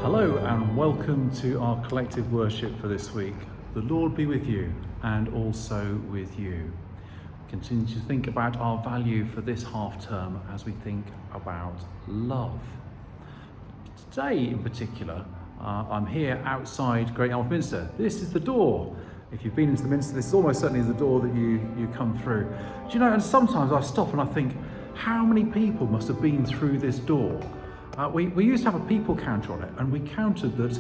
Hello and welcome to our collective worship for this week. The Lord be with you and also with you. Continue to think about our value for this half term as we think about love. Today in particular, I'm here outside Great Yarmouth Minster. This is the door. If you've been into the Minster, this is almost certainly the door that you come through. Do you know, and sometimes I stop and I think, how many people must have been through this door? We used to have a people counter on it, and we counted that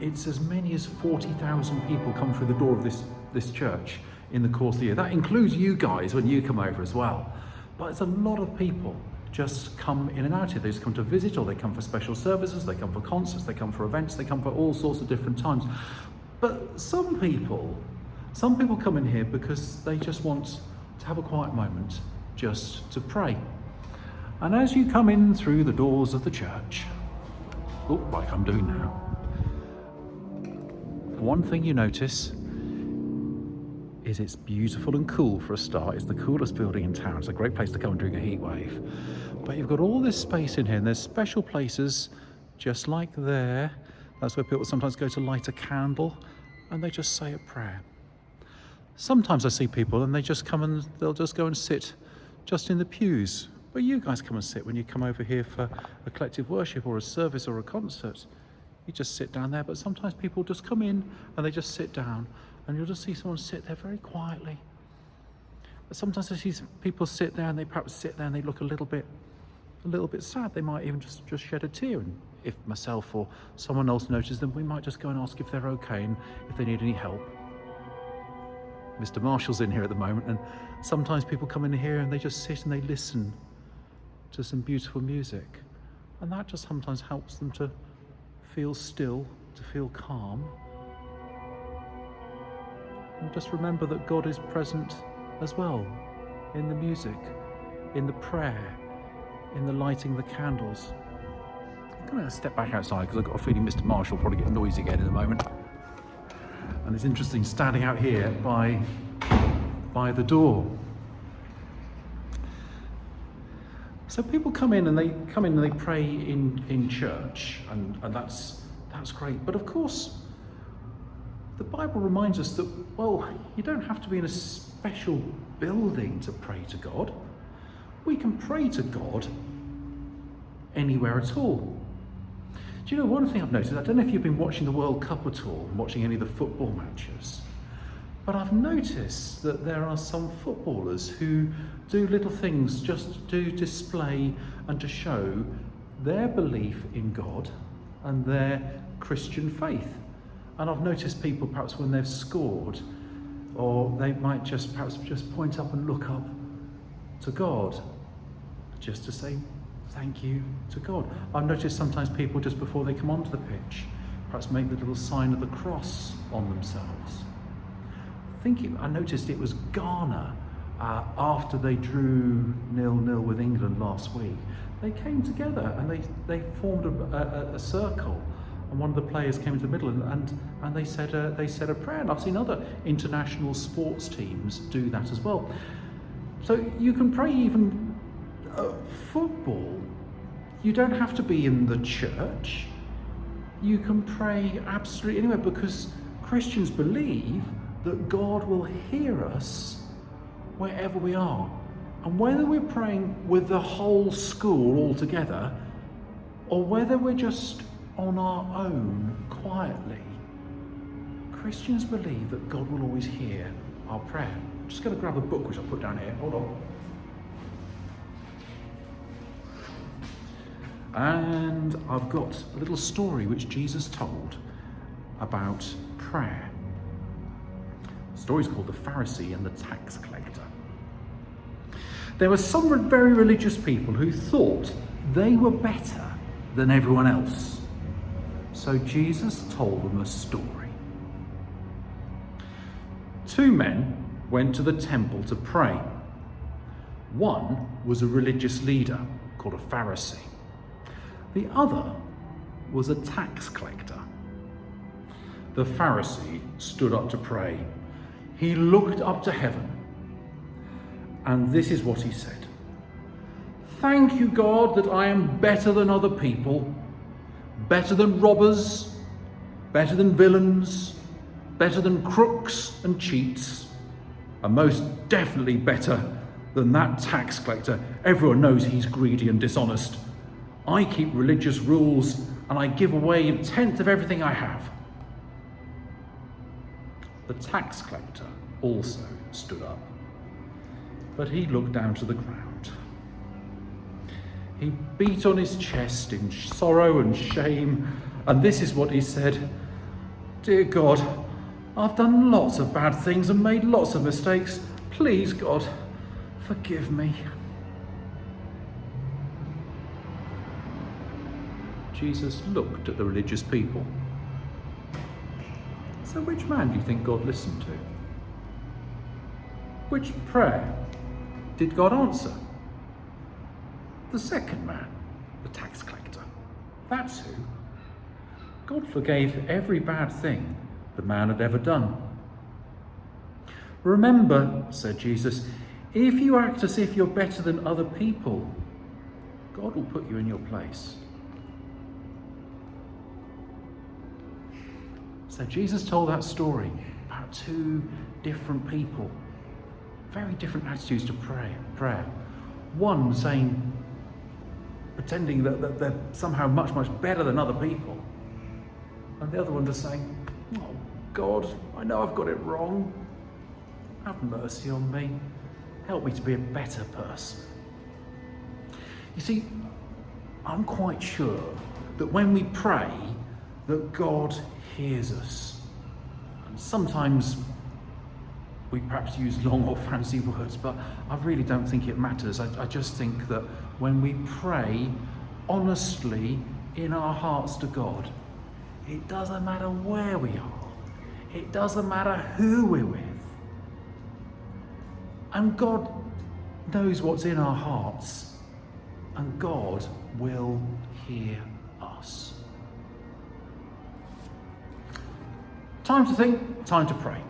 it's as many as 40,000 people come through the door of this church in the course of the year. That includes you guys when you come over as well. But it's a lot of people just come in and out here. They just come to visit, or they come for special services, they come for concerts, they come for events, they come for all sorts of different times. But some people come in here because they just want to have a quiet moment, just to pray. And as you come in through the doors of the church, like I'm doing now, one thing you notice is it's beautiful and cool for a start. It's the coolest building in town. It's a great place to come during a heat wave. But you've got all this space in here, and there's special places just like there. That's where people sometimes go to light a candle and they just say a prayer. Sometimes I see people and they just come and they'll just go and sit just in the pews. But you guys come and sit when you come over here for a collective worship or a service or a concert. You just sit down there, but sometimes people just come in and they just sit down, and you'll just see someone sit there very quietly. But sometimes I see people sit there and they perhaps sit there and they look a little bit sad. They might even just shed a tear, and if myself or someone else notices them, we might just go and ask if they're okay and if they need any help. Mr. Marshall's in here at the moment, and sometimes people come in here and they just sit and they listen to some beautiful music, and that just sometimes helps them to feel still, to feel calm, and just remember that God is present as well in the music, in the prayer, in the lighting the candles. I'm going to step back outside because I've got a feeling Mr. Marshall will probably get noisy again in a moment. And it's interesting standing out here by the door. So people come in and they pray in church, and that's great. But of course, the Bible reminds us that, well, you don't have to be in a special building to pray to God. We can pray to God anywhere at all. Do you know, one thing I've noticed, I don't know if you've been watching the World Cup at all, watching any of the football matches, but I've noticed that there are some footballers who do little things just to display and to show their belief in God and their Christian faith. And I've noticed people perhaps when they've scored, or they might perhaps just point up and look up to God, just to say thank you to God. I've noticed sometimes people just before they come onto the pitch, perhaps make the little sign of the cross on themselves. I noticed it was Ghana, after they drew 0-0 with England last week. They came together and they formed a circle, and one of the players came into the middle and they said a prayer. And I've seen other international sports teams do that as well. So you can pray even football. You don't have to be in the church. You can pray absolutely anywhere, because Christians believe that God will hear us wherever we are. And whether we're praying with the whole school all together, or whether we're just on our own quietly, Christians believe that God will always hear our prayer. I'm just going to grab a book which I'll put down here. Hold on. And I've got a little story which Jesus told about prayer. The story's called The Pharisee and the Tax Collector. There were some very religious people who thought they were better than everyone else. So Jesus told them a story. Two men went to the temple to pray. One was a religious leader called a Pharisee. The other was a tax collector. The Pharisee stood up to pray. He looked up to heaven, and this is what he said. Thank you, God, that I am better than other people. better than robbers, better than villains, better than crooks and cheats, and most definitely better than that tax collector. Everyone knows he's greedy and dishonest. I keep religious rules and I give away a tenth of everything I have. The tax collector also stood up, but he looked down to the ground. He beat on his chest in sorrow and shame, and this is what he said: "Dear God, I've done lots of bad things and made lots of mistakes. Please, God, forgive me." Jesus looked at the religious people. So which man do you think God listened to? Which prayer did God answer? The second man, the tax collector. That's who. God forgave every bad thing the man had ever done. "Remember," said Jesus, "if you act as if you're better than other people, God will put you in your place." So Jesus told that story about two different people, very different attitudes to prayer. One pretending that they're somehow much, much better than other people. And the other one just saying, "Oh God, I know I've got it wrong. Have mercy on me. Help me to be a better person." You see, I'm quite sure that when we pray, that God hears us. And sometimes we perhaps use long or fancy words, but I really don't think it matters. I just think that when we pray honestly in our hearts to God, it doesn't matter where we are. It doesn't matter who we're with. And God knows what's in our hearts, and God will hear us. Time to think, time to pray.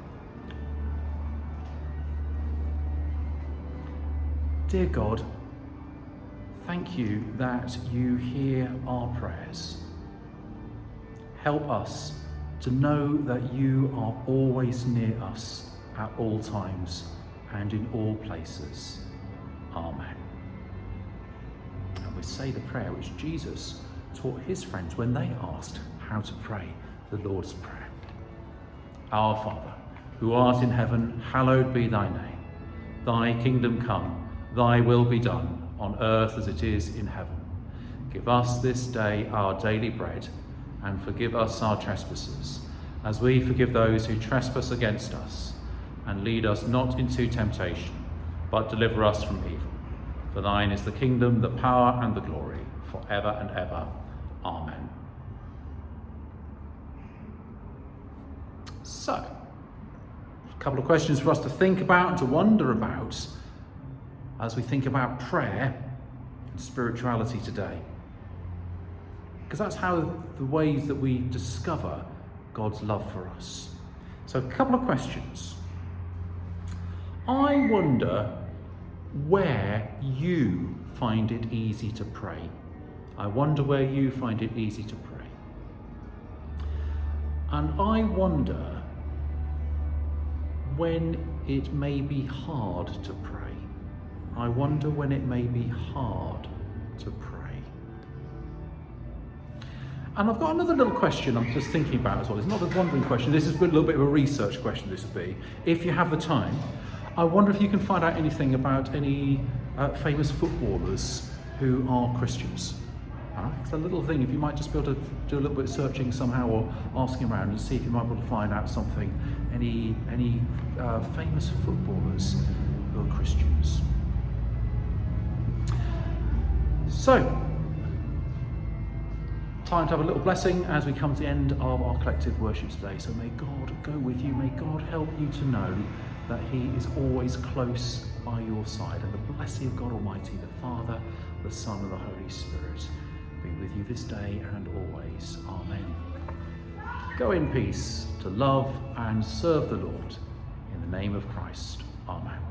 Dear God, thank you that you hear our prayers. Help us to know that you are always near us at all times and in all places. Amen. And we say the prayer which Jesus taught his friends when they asked how to pray the Lord's Prayer. Our Father, who art in heaven, hallowed be thy name. Thy kingdom come, thy will be done, on earth as it is in heaven. Give us this day our daily bread, and forgive us our trespasses, as we forgive those who trespass against us. And lead us not into temptation, but deliver us from evil. For thine is the kingdom, the power, and the glory, forever and ever. Amen. So, a couple of questions for us to think about and to wonder about as we think about prayer and spirituality today. Because that's how the ways that we discover God's love for us. So a couple of questions. I wonder where you find it easy to pray. I wonder where you find it easy to pray. And I wonder when it may be hard to pray. I wonder when it may be hard to pray. And I've got another little question I'm just thinking about as well. It's not a wondering question, this is a little bit of a research question, this would be. If you have the time, I wonder if you can find out anything about any famous footballers who are Christians. It's a little thing, if you might just be able to do a little bit of searching somehow or asking around and see if you might be able to find out something. Any famous footballers who are Christians. So, time to have a little blessing as we come to the end of our collective worship today. So may God go with you, may God help you to know that he is always close by your side. And the blessing of God Almighty, the Father, the Son, and the Holy Spirit be with you this day and always. Amen. Go in peace to love and serve the Lord. In the name of Christ. Amen.